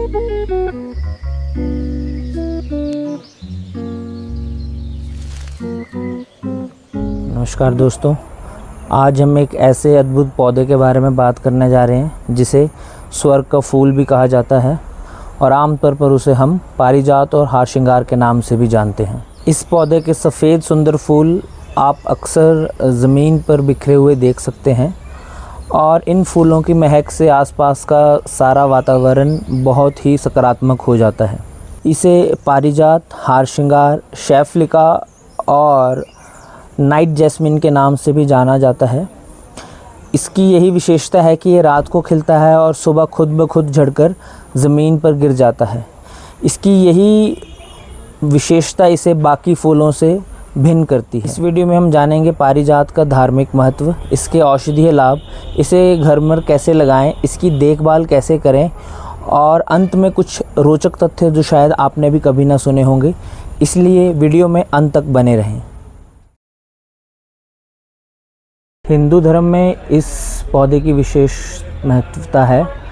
नमस्कार दोस्तों, आज हम एक ऐसे अद्भुत पौधे के बारे में बात करने जा रहे हैं जिसे स्वर्ग का फूल भी कहा जाता है और आमतौर पर उसे हम पारिजात और हार श्रृंगार के नाम से भी जानते हैं। इस पौधे के सफ़ेद सुंदर फूल आप अक्सर ज़मीन पर बिखरे हुए देख सकते हैं और इन फूलों की महक से आसपास का सारा वातावरण बहुत ही सकारात्मक हो जाता है। इसे पारिजात, हार श्रृंगार, शैफलिका और नाइट जैस्मिन के नाम से भी जाना जाता है। इसकी यही विशेषता है कि ये रात को खिलता है और सुबह खुद ब खुद झड़कर ज़मीन पर गिर जाता है। इसकी यही विशेषता इसे बाकी फूलों से भिन्न करती है। इस वीडियो में हम जानेंगे पारिजात का धार्मिक महत्व, इसके औषधीय लाभ, इसे घर में कैसे लगाएं, इसकी देखभाल कैसे करें और अंत में कुछ रोचक तथ्य जो शायद आपने भी कभी ना सुने होंगे, इसलिए वीडियो में अंत तक बने रहें। हिंदू धर्म में इस पौधे की विशेष महत्वता है।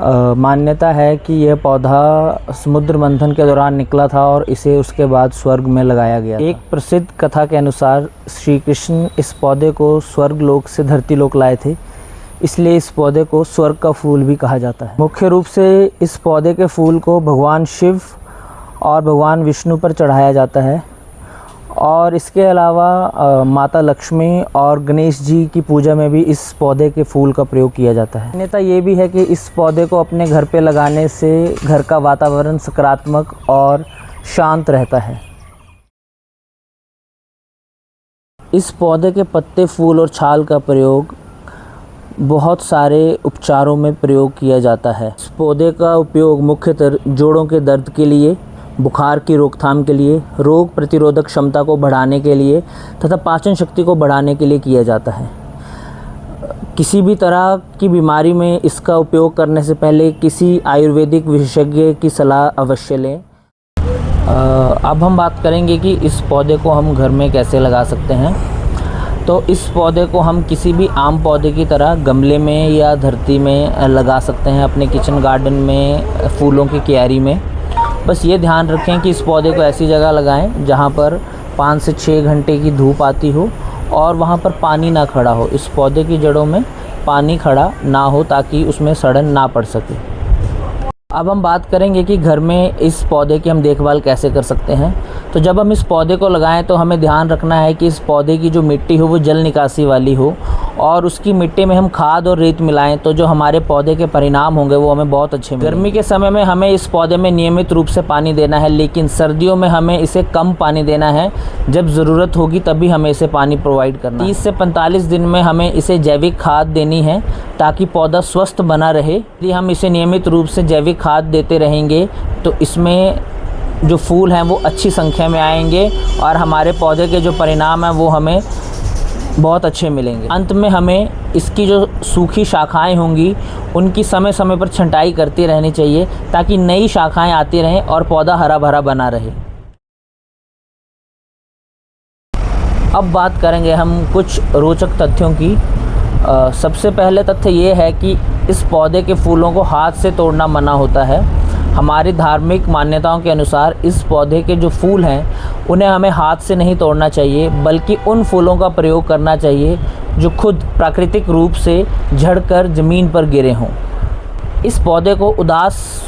मान्यता है कि यह पौधा समुद्र मंथन के दौरान निकला था और इसे उसके बाद स्वर्ग में लगाया गया था। एक प्रसिद्ध कथा के अनुसार श्री कृष्ण इस पौधे को स्वर्ग लोक से धरती लोक लाए थे, इसलिए इस पौधे को स्वर्ग का फूल भी कहा जाता है। मुख्य रूप से इस पौधे के फूल को भगवान शिव और भगवान विष्णु पर चढ़ाया जाता है और इसके अलावा माता लक्ष्मी और गणेश जी की पूजा में भी इस पौधे के फूल का प्रयोग किया जाता है। मान्यता ये भी है कि इस पौधे को अपने घर पे लगाने से घर का वातावरण सकारात्मक और शांत रहता है। इस पौधे के पत्ते, फूल और छाल का प्रयोग बहुत सारे उपचारों में प्रयोग किया जाता है। इस पौधे का उपयोग मुख्यतः जोड़ों के दर्द के लिए, बुखार की रोकथाम के लिए, रोग प्रतिरोधक क्षमता को बढ़ाने के लिए तथा पाचन शक्ति को बढ़ाने के लिए किया जाता है। किसी भी तरह की बीमारी में इसका उपयोग करने से पहले किसी आयुर्वेदिक विशेषज्ञ की सलाह अवश्य लें। अब हम बात करेंगे कि इस पौधे को हम घर में कैसे लगा सकते हैं। तो इस पौधे को हम किसी भी आम पौधे की तरह गमले में या धरती में लगा सकते हैं, अपने किचन गार्डन में, फूलों की क्यारी में। बस ये ध्यान रखें कि इस पौधे को ऐसी जगह लगाएं जहाँ पर 5 से 6 घंटे की धूप आती हो और वहाँ पर पानी ना खड़ा हो। इस पौधे की जड़ों में पानी खड़ा ना हो ताकि उसमें सड़न ना पड़ सके। अब हम बात करेंगे कि घर में इस पौधे की हम देखभाल कैसे कर सकते हैं। तो जब हम इस पौधे को लगाएं तो हमें ध्यान रखना है कि इस पौधे की जो मिट्टी हो वो जल निकासी वाली हो और उसकी मिट्टी में हम खाद और रेत मिलाएं तो जो हमारे पौधे के परिणाम होंगे वो हमें बहुत अच्छे मिलेंगे। गर्मी के समय में हमें इस पौधे में नियमित रूप से पानी देना है, लेकिन सर्दियों में हमें इसे कम पानी देना है। जब ज़रूरत होगी तभी हमें इसे पानी प्रोवाइड करना है। 30 से 45 दिन में हमें इसे जैविक खाद देनी है ताकि पौधा स्वस्थ बना रहे। यदि हम इसे नियमित रूप से जैविक खाद देते रहेंगे तो इसमें जो फूल हैं वो अच्छी संख्या में आएंगे और हमारे पौधे के जो परिणाम हैं वो हमें बहुत अच्छे मिलेंगे। अंत में हमें इसकी जो सूखी शाखाएं होंगी उनकी समय समय पर छंटाई करती रहनी चाहिए ताकि नई शाखाएं आती रहें और पौधा हरा भरा बना रहे। अब बात करेंगे हम कुछ रोचक तथ्यों की। सबसे पहले तथ्य ये है कि इस पौधे के फूलों को हाथ से तोड़ना मना होता है। हमारी धार्मिक मान्यताओं के अनुसार इस पौधे के जो फूल हैं उन्हें हमें हाथ से नहीं तोड़ना चाहिए, बल्कि उन फूलों का प्रयोग करना चाहिए जो खुद प्राकृतिक रूप से झड़कर ज़मीन पर गिरे हों। इस पौधे को उदास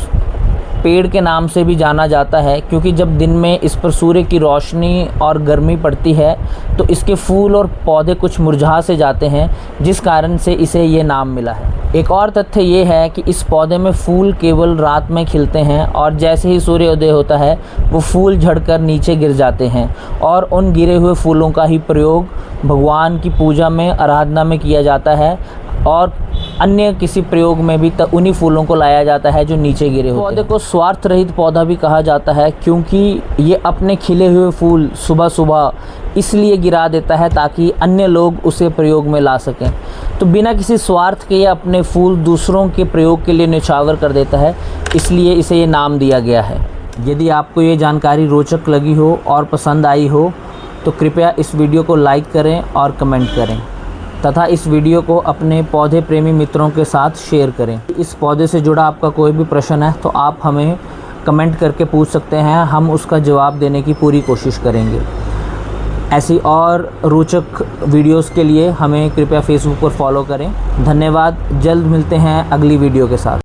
पेड़ के नाम से भी जाना जाता है क्योंकि जब दिन में इस पर सूर्य की रोशनी और गर्मी पड़ती है तो इसके फूल और पौधे कुछ मुरझा से जाते हैं, जिस कारण से इसे ये नाम मिला है। एक और तथ्य ये है कि इस पौधे में फूल केवल रात में खिलते हैं और जैसे ही सूर्योदय होता है वो फूल झड़कर नीचे गिर जाते हैं और उन गिरे हुए फूलों का ही प्रयोग भगवान की पूजा में, आराधना में किया जाता है और अन्य किसी प्रयोग में भी उन्हीं फूलों को लाया जाता है जो नीचे गिरे होते हैं। पौधे को स्वार्थ रहित पौधा भी कहा जाता है क्योंकि ये अपने खिले हुए फूल सुबह सुबह इसलिए गिरा देता है ताकि अन्य लोग उसे प्रयोग में ला सकें। तो बिना किसी स्वार्थ के ये अपने फूल दूसरों के प्रयोग के लिए न्यौछावर कर देता है, इसलिए इसे ये नाम दिया गया है। यदि आपको ये जानकारी रोचक लगी हो और पसंद आई हो तो कृपया इस वीडियो को लाइक करें और कमेंट करें। तथा इस वीडियो को अपने पौधे प्रेमी मित्रों के साथ शेयर करें। इस पौधे से जुड़ा आपका कोई भी प्रश्न है तो आप हमें कमेंट करके पूछ सकते हैं, हम उसका जवाब देने की पूरी कोशिश करेंगे। ऐसी और रोचक वीडियोस के लिए हमें कृपया फेसबुक पर फॉलो करें। धन्यवाद। जल्द मिलते हैं अगली वीडियो के साथ।